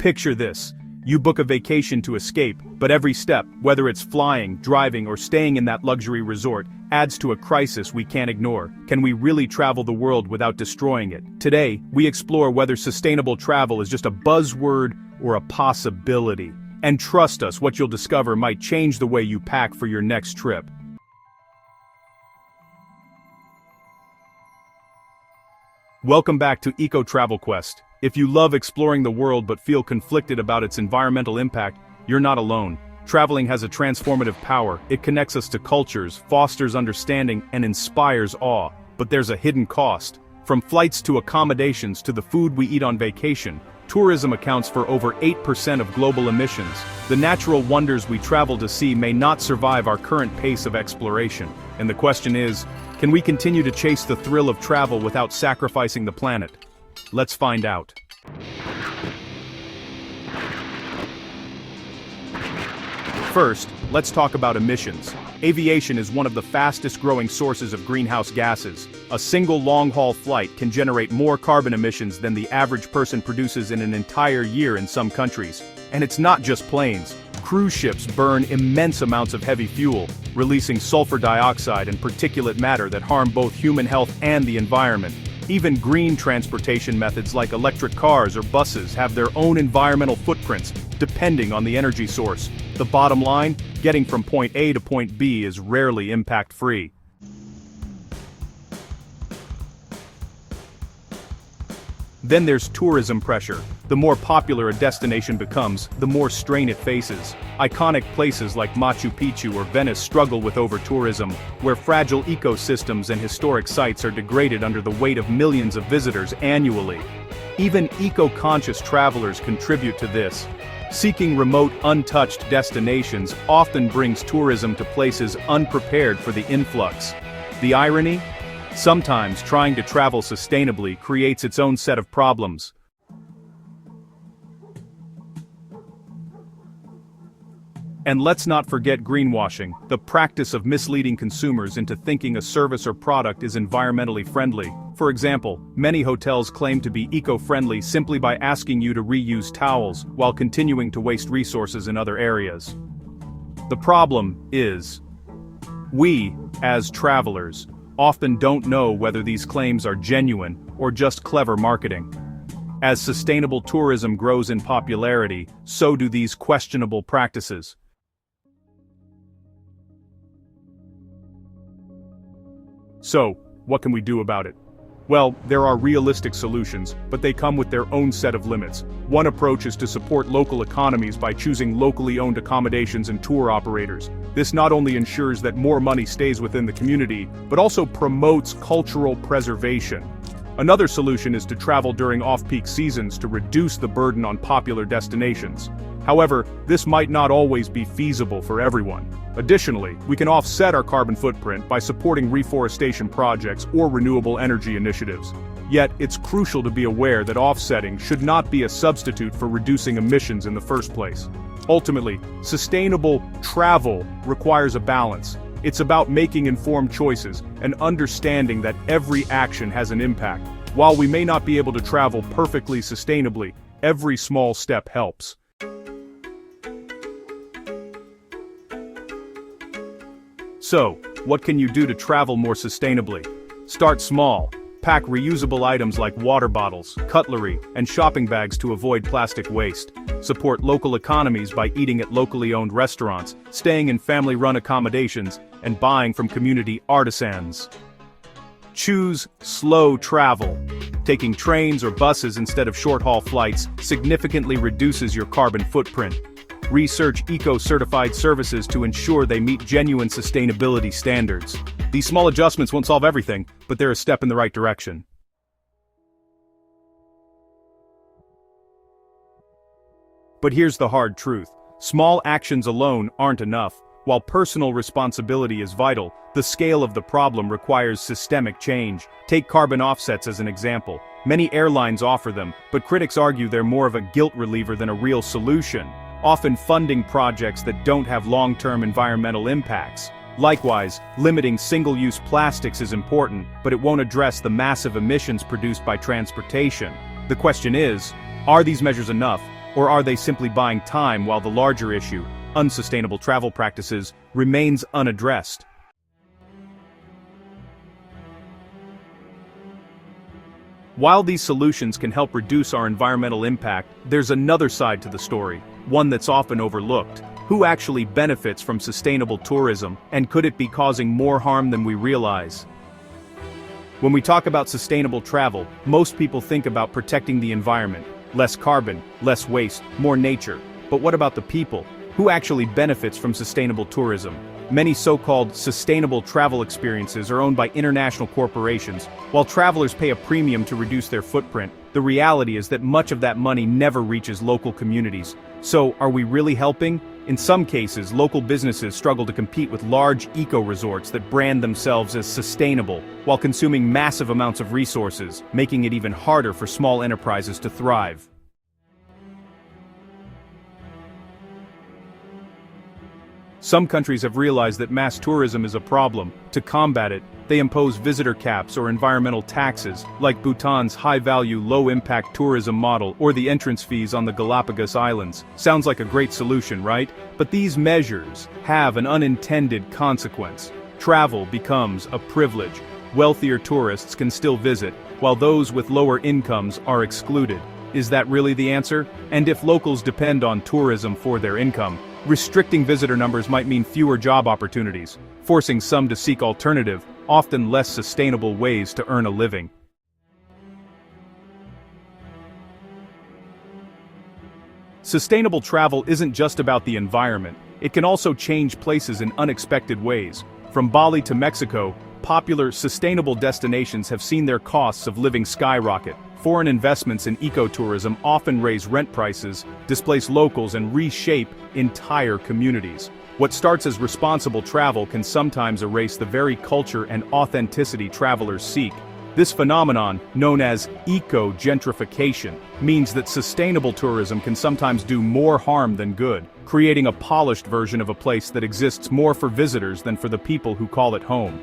Picture this. You book a vacation to escape, but every step, whether it's flying, driving, or staying in that luxury resort, adds to a crisis we can't ignore. Can we really travel the world without destroying it? Today, we explore whether sustainable travel is just a buzzword or a possibility. And trust us, what you'll discover might change the way you pack for your next trip. Welcome back to Eco Travel Quest. If you love exploring the world but feel conflicted about its environmental impact, you're not alone. Traveling has a transformative power. It connects us to cultures, fosters understanding, and inspires awe. But there's a hidden cost. From flights to accommodations to the food we eat on vacation, tourism accounts for over 8% of global emissions. The natural wonders we travel to see may not survive our current pace of exploration. And the question is, can we continue to chase the thrill of travel without sacrificing the planet? Let's find out. First, let's talk about emissions. Aviation is one of the fastest-growing sources of greenhouse gases. A single long-haul flight can generate more carbon emissions than the average person produces in an entire year in some countries. And it's not just planes. Cruise ships burn immense amounts of heavy fuel, releasing sulfur dioxide and particulate matter that harm both human health and the environment. Even green transportation methods like electric cars or buses have their own environmental footprints, depending on the energy source. The bottom line, getting from point A to point B is rarely impact-free. Then there's tourism pressure. The more popular a destination becomes, the more strain it faces. Iconic places like Machu Picchu or Venice struggle with over-tourism, where fragile ecosystems and historic sites are degraded under the weight of millions of visitors annually. Even eco-conscious travelers contribute to this. Seeking remote, untouched destinations often brings tourism to places unprepared for the influx. The irony? Sometimes trying to travel sustainably creates its own set of problems. And let's not forget greenwashing, the practice of misleading consumers into thinking a service or product is environmentally friendly. For example, many hotels claim to be eco-friendly simply by asking you to reuse towels, while continuing to waste resources in other areas. The problem is, we, as travelers, often don't know whether these claims are genuine or just clever marketing. As sustainable tourism grows in popularity, so do these questionable practices. So, what can we do about it? Well, there are realistic solutions, but they come with their own set of limits. One approach is to support local economies by choosing locally owned accommodations and tour operators. This not only ensures that more money stays within the community, but also promotes cultural preservation. Another solution is to travel during off-peak seasons to reduce the burden on popular destinations. However, this might not always be feasible for everyone. Additionally, we can offset our carbon footprint by supporting reforestation projects or renewable energy initiatives. Yet, it's crucial to be aware that offsetting should not be a substitute for reducing emissions in the first place. Ultimately, sustainable travel requires a balance. It's about making informed choices and understanding that every action has an impact. While we may not be able to travel perfectly sustainably, every small step helps. So, what can you do to travel more sustainably? Start small. Pack reusable items like water bottles, cutlery, and shopping bags to avoid plastic waste. Support local economies by eating at locally owned restaurants, staying in family-run accommodations, and buying from community artisans. Choose slow travel. Taking trains or buses instead of short-haul flights significantly reduces your carbon footprint. Research eco-certified services to ensure they meet genuine sustainability standards. These small adjustments won't solve everything, but they're a step in the right direction. But here's the hard truth. Small actions alone aren't enough. While personal responsibility is vital, the scale of the problem requires systemic change. Take carbon offsets as an example. Many airlines offer them, but critics argue they're more of a guilt reliever than a real solution, often funding projects that don't have long-term environmental impacts. Likewise, limiting single-use plastics is important, but it won't address the massive emissions produced by transportation. The question is, are these measures enough, Or are they simply buying time while the larger issue, unsustainable travel practices, remains unaddressed? While these solutions can help reduce our environmental impact, there's another side to the story, one that's often overlooked. Who actually benefits from sustainable tourism, and could it be causing more harm than we realize? When we talk about sustainable travel, most people think about protecting the environment. Less carbon, less waste, more nature. But what about the people? Who actually benefits from sustainable tourism? Many so-called sustainable travel experiences are owned by international corporations. While travelers pay a premium to reduce their footprint, the reality is that much of that money never reaches local communities. So, are we really helping? In some cases, local businesses struggle to compete with large eco-resorts that brand themselves as sustainable, while consuming massive amounts of resources, making it even harder for small enterprises to thrive. Some countries have realized that mass tourism is a problem. To combat it, they impose visitor caps or environmental taxes, like Bhutan's high-value, low-impact tourism model or the entrance fees on the Galapagos Islands. Sounds like a great solution, right? But these measures have an unintended consequence. Travel becomes a privilege. Wealthier tourists can still visit, while those with lower incomes are excluded. Is that really the answer? And if locals depend on tourism for their income, restricting visitor numbers might mean fewer job opportunities, forcing some to seek alternative, often less sustainable ways to earn a living. Sustainable travel isn't just about the environment, it can also change places in unexpected ways. From Bali to Mexico, popular sustainable destinations have seen their costs of living skyrocket. Foreign investments in ecotourism often raise rent prices, displace locals, and reshape entire communities. What starts as responsible travel can sometimes erase the very culture and authenticity travelers seek. This phenomenon, known as eco-gentrification, means that sustainable tourism can sometimes do more harm than good, creating a polished version of a place that exists more for visitors than for the people who call it home.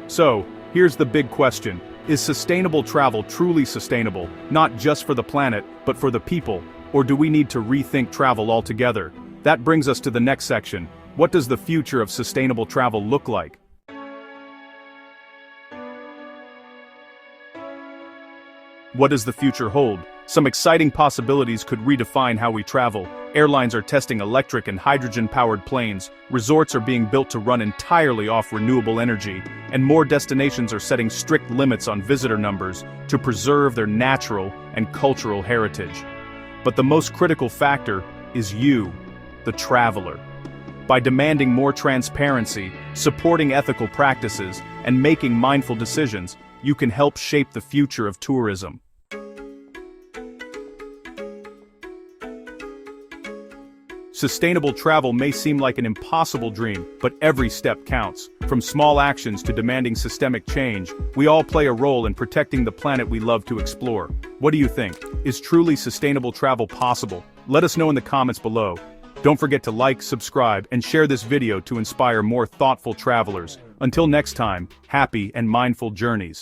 So, here's the big question. Is sustainable travel truly sustainable, not just for the planet, but for the people? Or do we need to rethink travel altogether? That brings us to the next section. What does the future of sustainable travel look like? What does the future hold? Some exciting possibilities could redefine how we travel. Airlines are testing electric and hydrogen-powered planes, resorts are being built to run entirely off renewable energy, and more destinations are setting strict limits on visitor numbers to preserve their natural and cultural heritage. But the most critical factor is you, the traveler. By demanding more transparency, supporting ethical practices, and making mindful decisions, you can help shape the future of tourism. Sustainable travel may seem like an impossible dream, but every step counts. From small actions to demanding systemic change, we all play a role in protecting the planet we love to explore. What do you think? Is truly sustainable travel possible? Let us know in the comments below. Don't forget to like, subscribe, and share this video to inspire more thoughtful travelers. Until next time, happy and mindful journeys.